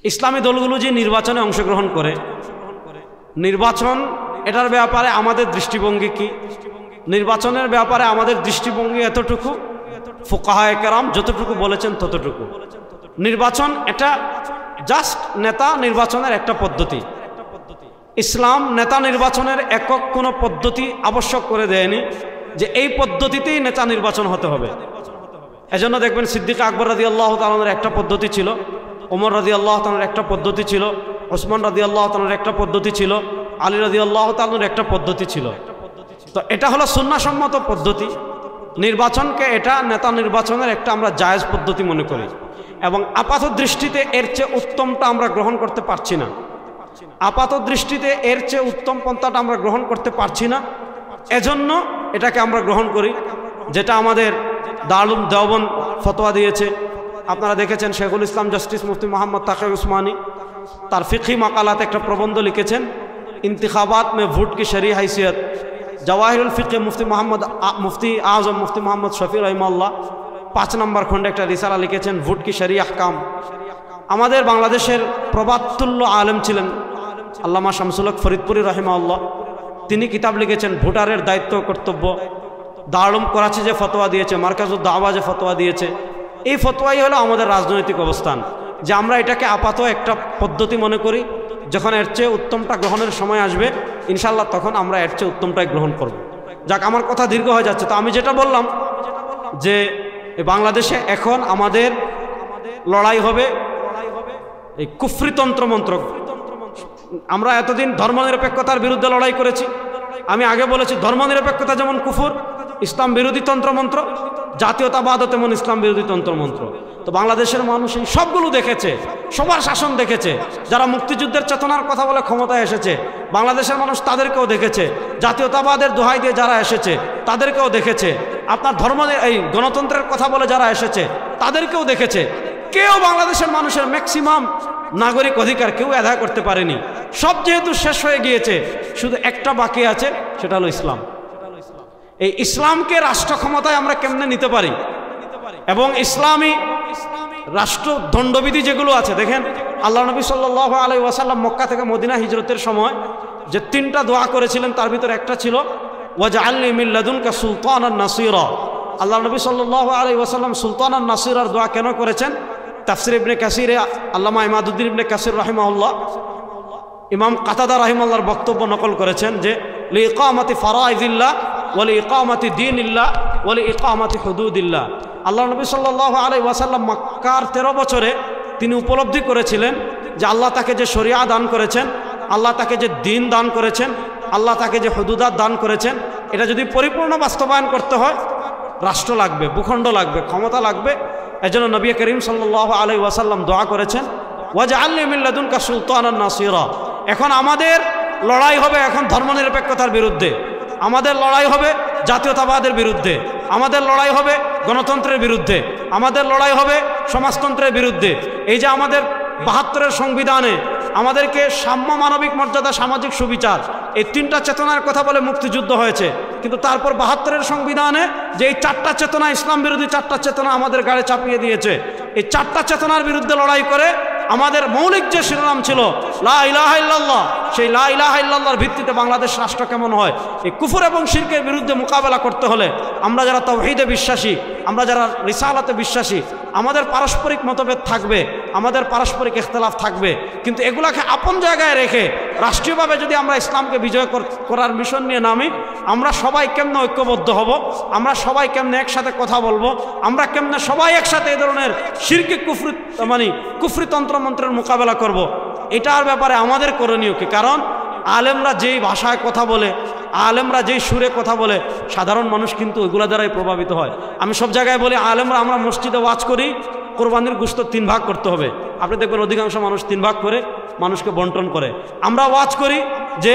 ইসলামী দলগুলো যে নির্বাচনে অংশগ্রহণ করে, নির্বাচন এটার ব্যাপারে আমাদের দৃষ্টিভঙ্গি কি? নির্বাচনের ব্যাপারে আমাদের দৃষ্টিভঙ্গি এতটুকু, ফুকাহায়ে কেরাম যতটুকু বলেছেন ততটুকু। নির্বাচন এটা জাস্ট নেতা নির্বাচনের একটা পদ্ধতি। ইসলাম নেতা নির্বাচনের একক কোনো পদ্ধতি আবশ্যক করে দেয়নি যে এই পদ্ধতিতেই নেতা নির্বাচন হতে হবে। এজন্য দেখবেন সিদ্দিক আকবর রাদিয়াল্লাহু তাআলার একটা পদ্ধতি ছিল, ওমর রাদিয়াল্লাহু তাআলার একটা পদ্ধতি ছিল, ওসমান রাদিয়াল্লাহু তাআলার একটা পদ্ধতি ছিল, আলী রাদিয়াল্লাহু তাআলার একটা পদ্ধতি ছিল। তো এটা হলো সুন্নাহসম্মত পদ্ধতি। নির্বাচনকে এটা নেতা নির্বাচনের একটা আমরা জায়েজ পদ্ধতি মনে করি, এবং আপাত দৃষ্টিতে এর চেয়ে উত্তমটা আমরা গ্রহণ করতে পারছি না। আপাত দৃষ্টিতে এর চেয়ে উত্তম পন্থাটা আমরা গ্রহণ করতে পারছি না, এজন্য এটাকে আমরা গ্রহণ করি যেটা আমাদের দারুল দেওবন্দ ফতোয়া দিয়েছে। আপনারা দেখেছেন শেখুল ইসলাম জাস্টিস মুফতি মোহাম্মদ তাকি উসমানী তার ফিকহি মাকালাতে একটা প্রবন্ধ লিখেছেন, इंतखाबात में वोट की शरई हैसियत। जवाहिरुल फिक़ह मुफ्ती आज़म मुफ्ती मोहम्मद शफी रहमतुल्लाह 5 নম্বর খণ্ডে একটা রিসালা লিখেছেন, ভোট কি শরঈ আহকাম। আমাদের বাংলাদেশের প্রবাদতুল্য আলেম ছিলেন আল্লামা শামসুল হক ফরিদপুরি রাহিমাহুল্লাহ, তিনি কিতাব লিখেছেন ভোটারের দায়িত্ব কর্তব্য। দারুল করাচি যে ফতোয়া দিয়েছে, মার্কাজুদ দাওয়া যে ফতোয়া দিয়েছে, এই ফতোয়াই হলো আমাদের রাজনৈতিক অবস্থান, যে আমরা এটাকে আপাতত একটা পদ্ধতি মনে করি। যখন এর চেয়ে উত্তমটা গ্রহণের সময় আসবে ইনশাআল্লাহ তখন আমরা এর চেয়ে উত্তমটাই গ্রহণ করব। যাক, আমার কথা দীর্ঘ হয়ে যাচ্ছে। তো আমি যেটা বললাম যে বাংলাদেশে এখন আমাদের লড়াই হবে এই কুফরি তন্ত্রমন্ত্র। আমরা এতদিন ধর্মনিরপেক্ষতার বিরুদ্ধে লড়াই করেছি। আমি আগে বলেছি ধর্মনিরপেক্ষতা যেমন কুফর, ইসলাম বিরোধী তন্ত্রমন্ত্র, জাতীয়তাবাদও তেমন ইসলাম বিরোধী তন্ত্রমন্ত্র। তো বাংলাদেশের মানুষ এই সবগুলো দেখেছে, সবার শাসন দেখেছে। যারা মুক্তিযুদ্ধের চেতনার কথা বলে ক্ষমতায় এসেছে বাংলাদেশের মানুষ তাদেরকেও দেখেছে, জাতীয়তাবাদের দোহাই দিয়ে যারা এসেছে তাদেরকেও দেখেছে, আপনার এই গণতন্ত্রের কথা বলে যারা এসেছে তাদেরকেও দেখেছে। কেউ বাংলাদেশের মানুষের ম্যাক্সিমাম নাগরিক অধিকার কেউ আদায় করতে পারেনি। সব যেহেতু শেষ হয়ে গিয়েছে, শুধু একটা বাকি আছে, সেটা হলো ইসলাম। এই ইসলামকে রাষ্ট্র ক্ষমতায় আমরা কেমনে নিতে পারি, এবং ইসলামী রাষ্ট্র দণ্ডবিধি যেগুলো আছে, দেখেন আল্লাহ নবী সাল্লাল্লাহু আলাইহি ওয়াসাল্লাম মক্কা থেকে মদিনা হিজরতের সময় যে 3টা দোয়া করেছিলেন তার ভিতরে একটা ছিল ওয়াজআলনি মিন লাদুনকা সুলতানান নাসিরা। আল্লাহ নবী সাল্লাল্লাহু আলাইহি ওয়াসাল্লাম সুলতানান নাসিরার দোয়া কেন করেছেন? তাফসির ইবনে কাসিরে আল্লামা ইমাদুদ্দিন ইবনে কাসির রাহিমাহুল্লাহ ইমাম কাতাদা রাহিমাহুল্লাহর বক্তব্য নকল করেছেন যে লিইকামাতি ফারাইদিল্লাহ ওয়া লিইকামাতি দীনিল্লাহ ওয়া লিইকামাতি হুদুদিল্লাহ। আল্লাহ নবী সাল্লাল্লাহু আলাইহি ওয়াসাল্লাম মক্কার 13 বছরে তিনি উপলব্ধি করেছিলেন যে আল্লাহ তাকে যে শরিয়া দান করেছেন, আল্লাহ তাকে যে দ্বীন দান করেছেন, আল্লাহ তাকে যে হুদুদাত দান করেছেন, এটা যদি পরিপূর্ণ বাস্তবায়ন করতে হয় রাষ্ট্র লাগবে, ভূখণ্ড লাগবে, ক্ষমতা লাগবে। এজন্য নবী করিম সাল্লাল্লাহু আলাইহি ওয়াসাল্লাম দোয়া করেছেন ওয়াজআলনি মিন লাদুনকা সুলতানান নাসিরা। এখন আমাদের লড়াই হবে এখন ধর্মনিরপেক্ষতার বিরুদ্ধে, আমাদের লড়াই হবে জাতীয়তাবাদের বিরুদ্ধে, আমাদের লড়াই হবে গণতন্ত্রের বিরুদ্ধে, আমাদের লড়াই হবে সমাজতন্ত্রের বিরুদ্ধে। এই যে আমাদের 72-এর সংবিধানে আমাদেরকে সাম্য, মানবিক মর্যাদা, সামাজিক সুবিচার, এই 3টা চেতনার কথা বলে মুক্তিযুদ্ধ হয়েছে, কিন্তু তারপর 72-এর সংবিধানে যে এই 4টা চেতনা, ইসলাম বিরোধী 4টা চেতনা আমাদের গাড়ে চাপিয়ে দিয়েছে। এই 4টা চেতনার বিরুদ্ধে লড়াই করে আমাদের মৌলিক যে শিরোনাম ছিল লা ইলাহা ইল্লাল্লাহ, সেই লা ইলাহা ইল্লাল্লাহর ভিত্তিতে বাংলাদেশ রাষ্ট্র কেমন হয়, এই কুফর এবং শিরকের বিরুদ্ধে মোকাবেলা করতে হলে আমরা যারা তাওহীদে বিশ্বাসী, আমরা যারা রিসালাতে বিশ্বাসী, আমাদের পারস্পরিক মতভেদ থাকবে, আমাদের পারস্পরিক ইখতিলাফ থাকবে, কিন্তু এগুলাকে আপন জায়গায় রেখে রাষ্ট্রীয়ভাবে যদি আমরা ইসলামকে বিজয় করার মিশন নিয়ে নামি, আমরা সবাই কেমনে ঐক্যবদ্ধ হব, আমরা সবাই কেমনে একসাথে কথা বলবো, আমরা কেমনে সবাই একসাথে এই ধরনের শিরকি কুফরি তন্ত্রমন্ত্রের মোকাবেলা করব, এটার ব্যাপারে আমাদের করণীয় কি? কারণ আলেমরা যেই ভাষায় কথা বলে, আলেমরা যেই সুরে কথা বলে, সাধারণ মানুষ কিন্তু ওইগুলা দ্বারাই প্রভাবিত হয়। আমি সব জায়গায় বলি আলেমরা, আমরা মসজিদে ওয়াজ করি কোরবানির গোশত 3 ভাগ করতে হবে। আপনি দেখবেন অধিকাংশ মানুষ 3 ভাগ করে মানুষকে বন্টন করে। আমরা ওয়াজ করি যে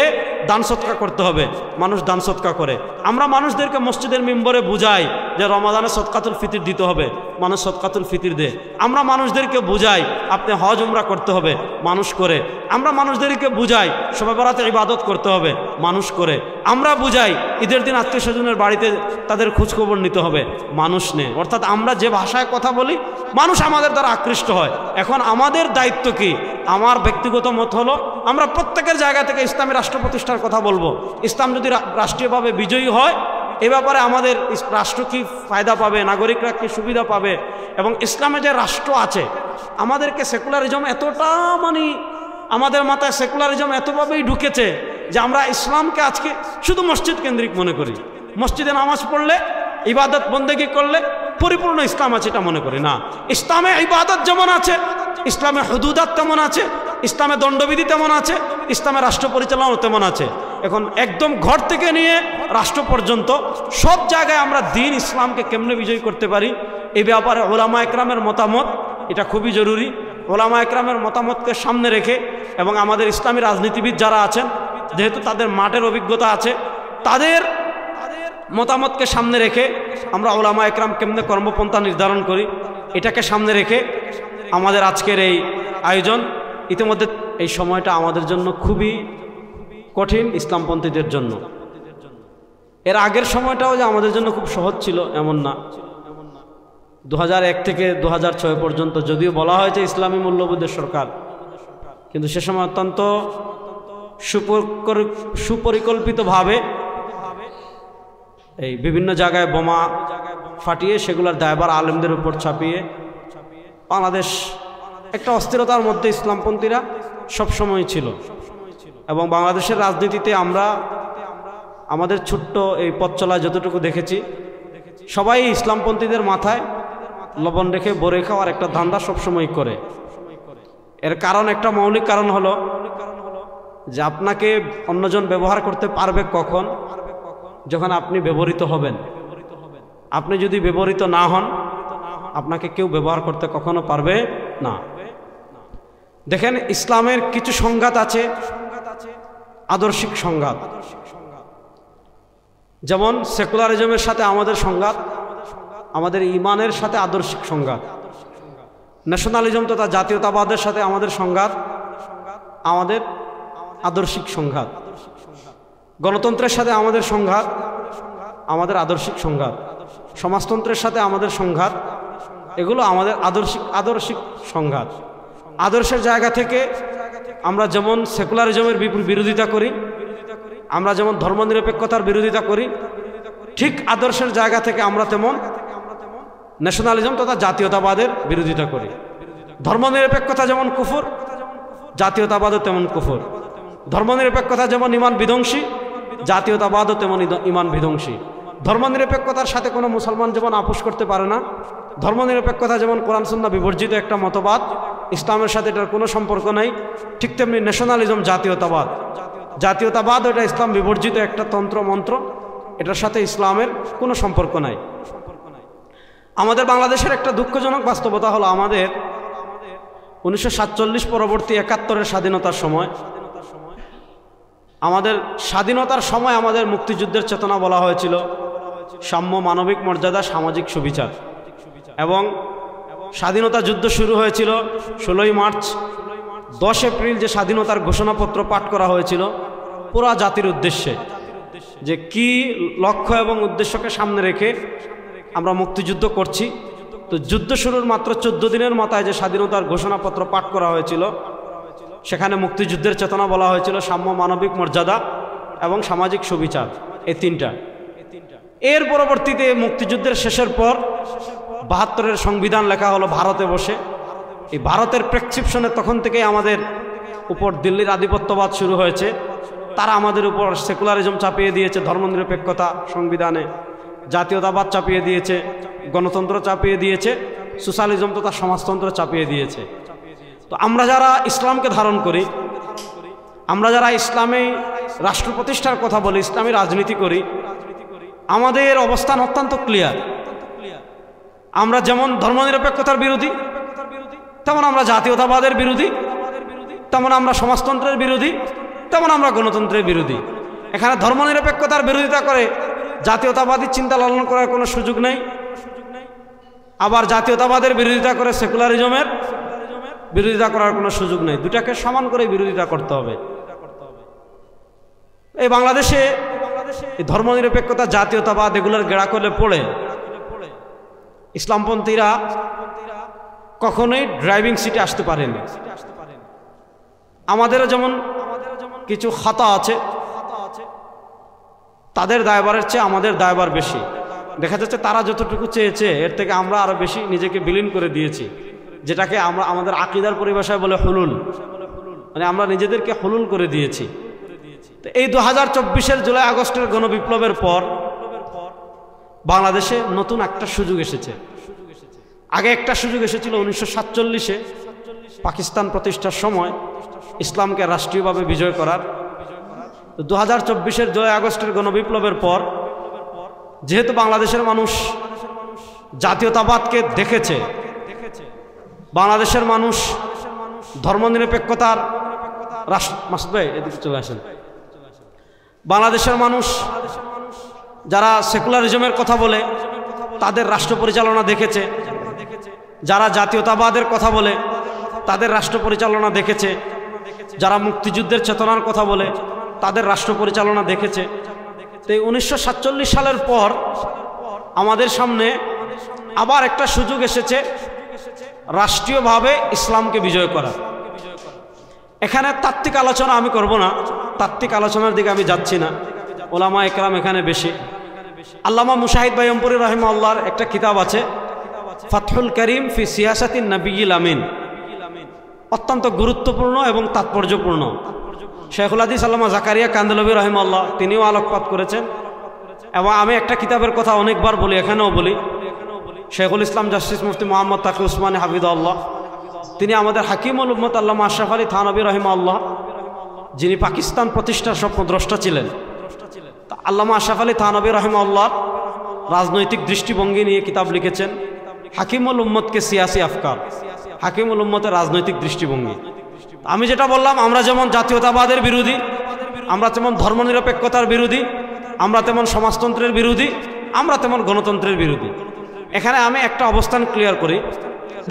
দান সৎকা করতে হবে, মানুষ দান সৎকা করে। আমরা মানুষদেরকে মসজিদের মিম্বরে বুঝাই যে রমাদানে সদকাতুল ফিতর দিতে হবে, মানুষ সদকাতুল ফিতর দেয়। আমরা মানুষদেরকে বুঝাই আপনি হজ উমরা করতে হবে, মানুষ করে। আমরা মানুষদেরকে বুঝাই শবে বরাতে ইবাদত করতে হবে, মানুষ করে। আমরা বুঝাই ঈদের দিন আত্মীয় স্বজনের বাড়িতে তাদের খোঁজখবর নিতে হবে, মানুষ নেই। অর্থাৎ আমরা যে ভাষায় কথা বলি মানুষ আমাদের দ্বারা আকৃষ্ট হয়। এখন আমাদের দায়িত্ব কি? আমার ব্যক্তিগত মত হলো আমরা প্রত্যেকের জায়গা থেকে ইসলামী রাষ্ট্র প্রতিষ্ঠার কথা বলবো। ইসলাম যদি রাষ্ট্রীয়ভাবে বিজয়ী হয় এ ব্যাপারে আমাদের রাষ্ট্র কি ফায়দা পাবে, নাগরিকরা কি সুবিধা পাবে, এবং ইসলামে যে রাষ্ট্র আছে আমাদেরকে সেকুলারিজম এতটা আমাদের মাথায় সেকুলারিজম এতভাবেই ঢুকেছে যে আমরা ইসলামকে আজকে শুধু মসজিদ কেন্দ্রিক মনে করি। মসজিদে নামাজ পড়লে ইবাদত বন্দেগী করলে পরিপূর্ণ ইসলাম আছে এটা মনে করি না। ইসলামে ইবাদত যেমন আছে, ইসলামে হুদুদাত তেমন আছে, ইসলামে দণ্ডবিধি তেমন আছে, ইসলামে রাষ্ট্র পরিচালনাও তেমন আছে। এখন একদম ঘর থেকে নিয়ে রাষ্ট্র পর্যন্ত সব জায়গায় আমরা দ্বীন ইসলামকে কেমনে বিজয়ী করতে পারি এই ব্যাপারে ওলামা একরামের মতামত এটা খুবই জরুরি। ওলামা একরামের মতামতকে সামনে রেখে এবং আমাদের ইসলামী রাজনীতিবিদ যারা আছেন যেহেতু তাদের মাঠের অভিজ্ঞতা আছে, তাদের মতামতকে সামনে রেখে আমরা ওলামা একরাম কেমনে কর্মপন্থা নির্ধারণ করি এটাকে সামনে রেখে আমাদের আজকের এই আয়োজন। ইতিমধ্যে এই সময়টা আমাদের জন্য খুবই কঠিন ইসলামপন্থীদের জন্য। এর আগের সময়টাও যে আমাদের জন্য খুব সহজ ছিল এমন না। 2001 থেকে 2006 পর্যন্ত যদিও বলা হয়েছে ইসলামী মূল্যবোধের সরকার, কিন্তু সে সময় অত্যন্ত সুপরিকল্পিতভাবে এই বিভিন্ন জায়গায় বোমা ফাটিয়ে সেগুলোর দায়ভার আলেমদের উপর চাপিয়ে বাংলাদেশ একটা অস্থিরতার মধ্যে ইসলামপন্থীরা সবসময় ছিল। এবং বাংলাদেশের রাজনীতিতে আমরা আমাদের ছোট্ট এই পথ চলায় যতটুকু দেখেছি সবাই ইসলামপন্থীদের মাথায় লবণ রেখে বরে খাওয়ার একটা ধান্দা সবসময় করে। এর কারণ একটা মৌলিক কারণ হলো যে আপনাকে অন্যজন ব্যবহার করতে পারবে কখন? যখন আপনি ব্যবহৃত হবেন। আপনি যদি ব্যবহৃত না হন আপনাকে কেউ ব্যবহার করতে কখনো পারবে না। দেখেন ইসলামের কিছু সংঘাত আছে, আদর্শিক সংঘাত, যেমন সেকুলারিজমের সাথে আমাদের সংঘাত, আমাদের ইমানের সাথে আদর্শিক সংঘাত। ন্যাশনালিজম তথা জাতীয়তাবাদের সাথে আমাদের সংঘাত, আমাদের আদর্শিক সংঘাত। গণতন্ত্রের সাথে আমাদের সংঘাত, আমাদের আদর্শিক সংঘাত। সমাজতন্ত্রের সাথে আমাদের সংঘাত, এগুলো আমাদের আদর্শিক সংঘাত। আদর্শের জায়গা থেকে আমরা যেমন সেকুলারিজমের বিরোধিতা করি, আমরা যেমন ধর্মনিরপেক্ষতার বিরোধিতা করি, ঠিক আদর্শের জায়গা থেকে আমরা তেমন ন্যাশনালিজম তথা জাতীয়তাবাদের বিরোধিতা করি। ধর্মনিরপেক্ষতা যেমন কুফর, জাতীয়তাবাদও তেমন কুফর। ধর্মনিরপেক্ষতা যেমন ইমান বিধ্বংসী, জাতীয়তাবাদও তেমন ইমান বিধ্বংসী। ধর্মনিরপেক্ষতার সাথে কোনো মুসলমান যেমন আপোষ করতে পারে না, ধর্মনিরপেক্ষতা যেমন কোরআন সুন্নাহ বিবর্জিত একটা মতবাদ, ইসলামের সাথে এটার কোনো সম্পর্ক নাই, ঠিক তেমনি ন্যাশনালিজম জাতীয়তাবাদ এটা ইসলাম বিবর্জিত একটা তন্ত্র মন্ত্র, এটার সাথে ইসলামের কোনো সম্পর্ক নাই। আমাদের বাংলাদেশের একটা দুঃখজনক বাস্তবতা হলো আমাদের 1947 পরবর্তী 71-এর স্বাধীনতার সময়, আমাদের স্বাধীনতার সময় আমাদের মুক্তিযুদ্ধের চেতনা বলা হয়েছিল সাম্য, মানবিক মর্যাদা, সামাজিক সুবিচার। এবং স্বাধীনতা যুদ্ধ শুরু হয়েছিল 16ই মার্চ। 10 এপ্রিল যে স্বাধীনতার ঘোষণাপত্র পাঠ করা হয়েছিল পুরা জাতির উদ্দেশ্যে, যে কি লক্ষ্য এবং উদ্দেশ্যকে সামনে রেখে আমরা মুক্তিযুদ্ধ করছি। তো যুদ্ধ শুরুর মাত্র 14 দিনের মাথায় যে স্বাধীনতার ঘোষণাপত্র পাঠ করা হয়েছিল সেখানে মুক্তিযুদ্ধের চেতনা বলা হয়েছিল সাম্য, মানবিক মর্যাদা এবং সামাজিক সুবিচার, এই তিনটা। এর পরবর্তীতে মুক্তিযুদ্ধের শেষের পর 72-এর সংবিধান লেখা হলো ভারতে বসে। এই ভারতের প্রেসক্রিপশনে তখন থেকে আমাদের উপর দিল্লির আধিপত্যবাদ শুরু হয়েছে। তারা আমাদের উপর সেকুলারিজম চাপিয়ে দিয়েছে, ধর্মনিরপেক্ষতা সংবিধানে, জাতীয়তাবাদ চাপিয়ে দিয়েছে, গণতন্ত্র চাপিয়ে দিয়েছে, সোশ্যালিজম তথা সমাজতন্ত্র চাপিয়ে দিয়েছে। তো আমরা যারা ইসলামকে ধারণ করি, আমরা যারা ইসলামে রাষ্ট্র প্রতিষ্ঠার কথা বলি, ইসলামী রাজনীতি করি, আমাদের অবস্থান অত্যন্ত ক্লিয়ার। আমরা যেমন ধর্মনিরপেক্ষতার বিরোধী, তেমন আমরা জাতীয়তাবাদের বিরোধী, তেমন আমরা সমাজতন্ত্রের বিরোধী, তেমন আমরা গণতন্ত্রের বিরোধী। এখানে ধর্মনিরপেক্ষতার বিরোধিতা করে জাতীয়তাবাদী চিন্তা লালন করার কোনো সুযোগ নেই, আবার জাতীয়তাবাদের বিরোধিতা করে সেকুলারিজমের বিরোধিতা করার কোনো সুযোগ নেই। দুটাকে সমান করে বিরোধিতা করতে হবে। এই বাংলাদেশে ধর্মনিরপেক্ষতা, জাতীয়তাবাদ এগুলোর গেড়া করে পড়ে ইসলামপন্থীরা কখনোই ড্রাইভিং সিটে আসতে পারেনি। আমাদেরও যেমন কিছু খাতা আছে, তাদের দায়ভারের চেয়ে আমাদের দায়ভার বেশি। দেখা যাচ্ছে তারা যতটুকু চেয়েছে এর থেকে আমরা আরো বেশি নিজেকে বিলীন করে দিয়েছি, যেটাকে আমরা আমাদের আকীদার পরিভাষায় বলে হুলুল, মানে আমরা নিজেদেরকে হুলুল করে দিয়েছি। তো এই 2024-এর জুলাই আগস্টের গণবিপ্লবের পর বাংলাদেশে নতুন একটা সুযোগ এসেছে। আগে একটা সুযোগ এসেছিল 1947-এ পাকিস্তান প্রতিষ্ঠার সময় ইসলামকে রাষ্ট্রীয়ভাবে বিজয় করার। 2024-এর জুলাই আগস্টের গণবিপ্লবের পর যেহেতু বাংলাদেশের মানুষ জাতীয়তাবাদকে দেখেছে, বাংলাদেশের মানুষ ধর্মনিরপেক্ষতার এদিকে চলে আসেন, বাংলাদেশের মানুষ যারা সেকুলারিজমের কথা বলে তাদের রাষ্ট্র পরিচালনা দেখেছে, যারা জাতীয়তাবাদের কথা বলে তাদের রাষ্ট্র পরিচালনা দেখেছে, যারা মুক্তিযুদ্ধের চেতনার কথা বলে তাদের রাষ্ট্র পরিচালনা দেখেছে। তো 1947 সালের পর আমাদের সামনে আবার একটা সুযোগ এসেছে রাষ্ট্রীয়ভাবে ইসলামকে বিজয় করা। এখানে তাত্ত্বিক আলোচনা আমি করব না, তাত্ত্বিক আলোচনার দিকে আমি যাচ্ছি না, ওলামা একরাম এখানে বেশি। আল্লামা মুশাহিদ বাইয়মপুরী রাহিমাহুল্লাহর একটা কিতাব আছে ফাতহুল করিম ফি সিয়াসাতিন নবিয়্যিল আমিন, অত্যন্ত গুরুত্বপূর্ণ এবং তাৎপর্যপূর্ণ। শেখুল হাদিস আল্লামা জাকারিয়া কান্দেলভী রাহিমাহুল্লাহ তিনিও আলোকপাত করেছেন। এবং আমি একটা কিতাবের কথা অনেকবার বলি, এখানেও বলি, শেখুল ইসলাম জাস্টিস মুফতি মোহাম্মদ তাকি উসমানী হাফিজাহুল্লাহ, তিনি আমাদের হাকিমুল উম্মত আল্লামা আশরাফ আলী থানভী রাহিমাহুল্লাহ, যিনি পাকিস্তান প্রতিষ্ঠার স্বপ্নদ্রষ্টা ছিলেন, আল্লামা আশরাফ আলী থানভী রাহিমাহুল্লাহ রাজনৈতিক দৃষ্টিভঙ্গি নিয়ে কিতাব লিখেছেন হাকিমুল উম্মতকে সিয়াসি আফকার, হাকিমুল উম্মতের রাজনৈতিক দৃষ্টিভঙ্গি। আমি যেটা বললাম, আমরা যেমন জাতীয়তাবাদের বিরোধী, আমরা তেমন ধর্মনিরপেক্ষতার বিরোধী, আমরা তেমন সমাজতন্ত্রের বিরোধী, আমরা তেমন গণতন্ত্রের বিরোধী। এখানে আমি একটা অবস্থান ক্লিয়ার করি।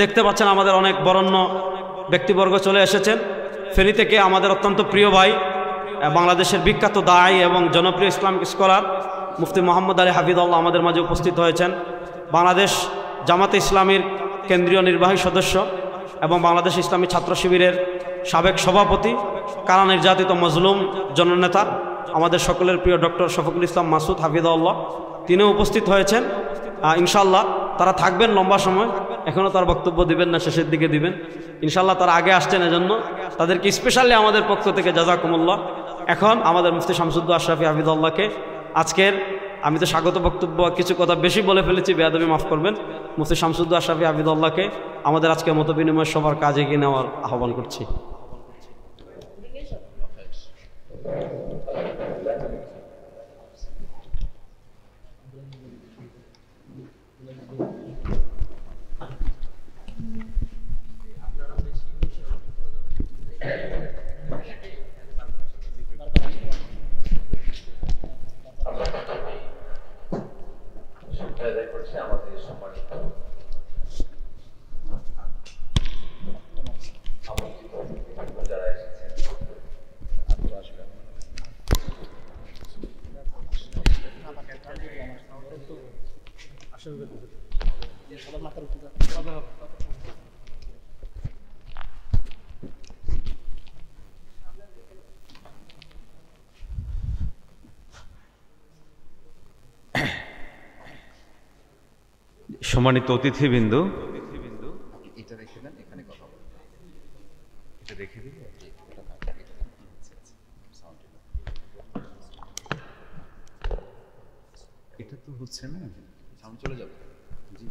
দেখতে পাচ্ছেন আমাদের অনেক বরেণ্য ব্যক্তিবর্গ চলে এসেছেন। ফেনী থেকে আমাদের অত্যন্ত প্রিয় ভাই, বাংলাদেশের বিখ্যাত দায়ী এবং জনপ্রিয় ইসলামিক স্কলার মুফতি মোহাম্মদ আলী হাফিজাহুল্লাহ আমাদের মাঝে উপস্থিত হয়েছেন। বাংলাদেশ জামাতে ইসলামীর কেন্দ্রীয় নির্বাহী সদস্য এবং বাংলাদেশ ইসলামী ছাত্র শিবিরের সাবেক সভাপতি, কারা নির্যাতিত মজলুম জননেতা আমাদের সকলের প্রিয় ডক্টর শফিকুল ইসলাম মাসুদ হাফিজাহুল্লাহ, তিনিও উপস্থিত হয়েছেন। ইনশাল্লাহ তারা থাকবেন লম্বা সময়, এখনও তার বক্তব্য দিবেন না, শেষের দিকে দিবেন ইনশাল্লাহ। তারা আগে আসছেন, এজন্য তাদেরকে স্পেশালি আমাদের পক্ষ থেকে জাযাকুমুল্লাহ। এখন আমাদের মুফতি শামসুদ্দোহা আশরাফী হাফিজাহুল্লাহকে আজকের, আমি তো স্বাগত বক্তব্য কিছু কথা বেশি বলে ফেলেছি, বেয়াদবি মাফ করবেন, মুফতি শামসুদ্দোহা আশরাফী হাফিজাহুল্লাহকে আমাদের আজকে মত বিনিময় সবার কাজে এগিয়ে নেওয়ার আহ্বান করছি। সম্মানিত অতিথিবৃন্দ, এটা রেখে দেন, এখানে কথা বলবো, এটা রেখে দিন। এটা তো হচ্ছে না, সাউন্ড চলে যাবে। জি,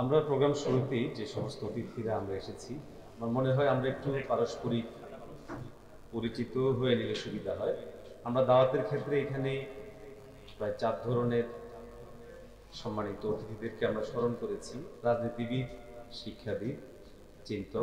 আমরা প্রোগ্রাম শুরুতেই যে সমস্ত অতিথিরা আমরা এসেছি, আমার মনে হয় আমরা একটু পারস্পরিক পরিচিত হয়ে নিলে সুবিধা হয়। আমরা দাওয়াতের ক্ষেত্রে এখানে প্রায় 4 ধরনের সম্মানিত অতিথিদেরকে আমরা স্মরণ করেছি: রাজনীতিবিদ, শিক্ষাবিদ, চিন্তক,